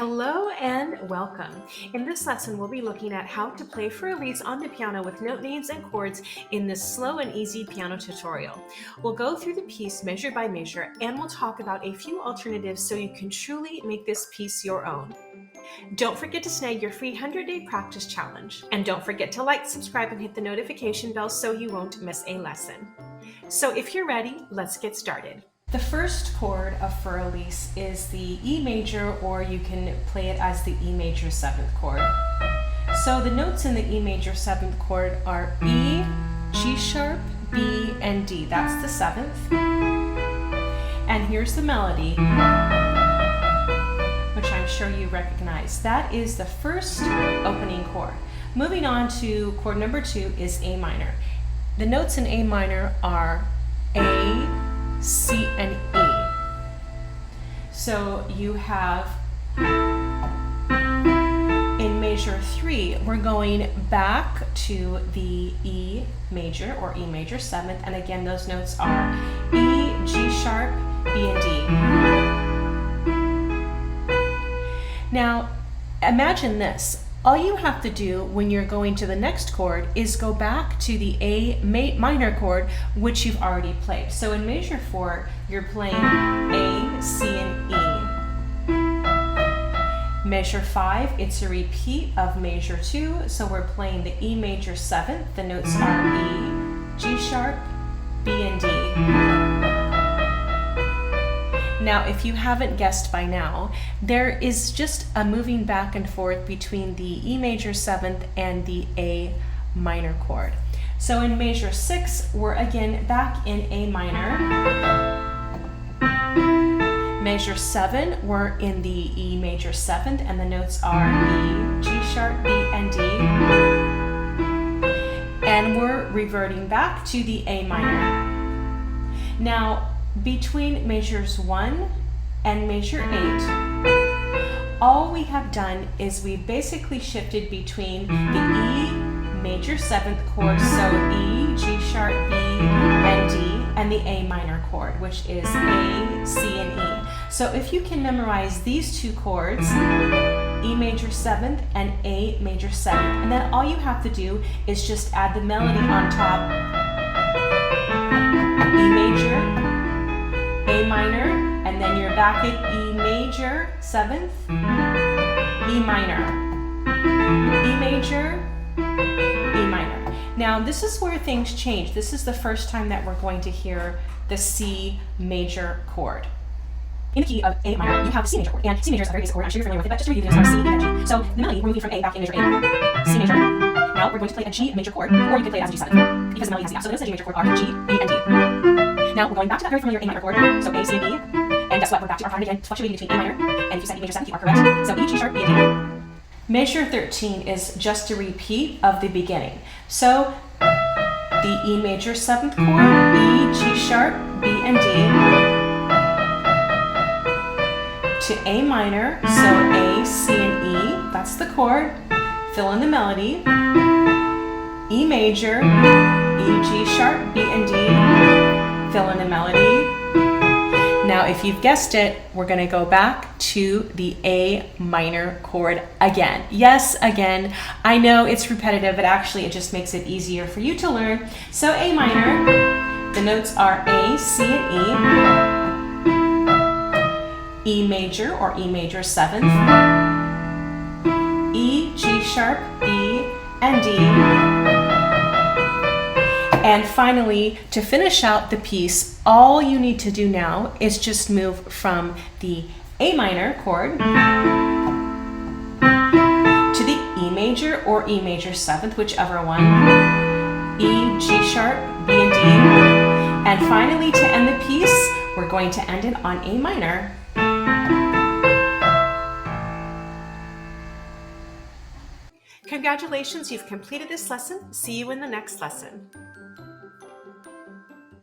Hello and welcome. In this lesson, we'll be looking at how to play for Elise on the piano with note names and chords in this slow and easy piano tutorial. We'll go through the piece measure by measure, and we'll talk about a few alternatives so you can truly make this piece your own. Don't forget to snag your free 100-day practice challenge. And don't forget to like, subscribe, and hit the notification bell so you won't miss a lesson. So if you're ready, let's get started. The first chord for Elise is the E major, or you can play it as the E major 7th chord. So the notes in the E major 7th chord are E, G sharp, B, and D. That's the 7th. And here's the melody, which I'm sure you recognize. That is the first opening chord. Moving on to chord number 2 is A minor. The notes in A minor are A, C, and E. So you have, in measure 3, we're going back to the E major or E major 7th, and again those notes are E, G sharp, B, and D. Now imagine this. All you have to do when you're going to the next chord is go back to the A minor chord, which you've already played. So in measure 4, you're playing A, C, and E. Measure 5, it's a repeat of measure 2, so we're playing the E major 7th. The notes are E, G sharp, B, and D. Now, if you haven't guessed by now, there is just a moving back and forth between the E major 7th and the A minor chord. So in measure 6, we're again back in A minor. Measure 7, we're in the E major 7th, and the notes are E, G sharp, B, and D. And we're reverting back to the A minor. Now, between measures 1 and measure 8, all we have done is we've basically shifted between the E major 7th chord, so E, G sharp, B, and D, and the A minor chord, which is A, C, and E. So if you can memorize these two chords, E major 7th and A major 7th, and then all you have to do is just add the melody on top. E major, A minor, and then you're back at E major 7th, E minor, E major, E minor. Now this is where things change. This is the first time that we're going to hear the C major chord. In the key of A minor, you have the C major chord, and C major is a very basic chord. I'm sure you're familiar with it, but just to review, the notes are C, E, and G. So the melody, we're moving from A back in measure A, C major. Now we're going to play a G major chord, or you can play it as a G7, because the melody has the F. So the notes of the G major chord are G, B, and D. Now we're going back to that very familiar A minor chord, so A, C, and E, and guess what? We're back to our pattern again, fluctuating between A minor, and if you said E major 7th, you are correct. So E, G sharp, B, and D. Measure 13 is just a repeat of the beginning. So the E major 7th chord, E, G sharp, B, and D, to A minor, so A, C, and E, that's the chord, fill in the melody, E major, E, G sharp, B, and D, fill in the melody. Now if you've guessed it, we're going to go back to the A minor chord again. Yes, again, I know it's repetitive, but actually it just makes it easier for you to learn. So A minor, the notes are A, C, and E major or E major 7th, E, G sharp, B, and D. And finally, to finish out the piece, all you need to do now is just move from the A minor chord to the E major or E major 7th, whichever one, E, G sharp, B, and D. And finally, to end the piece, we're going to end it on A minor. Congratulations, you've completed this lesson. See you in the next lesson.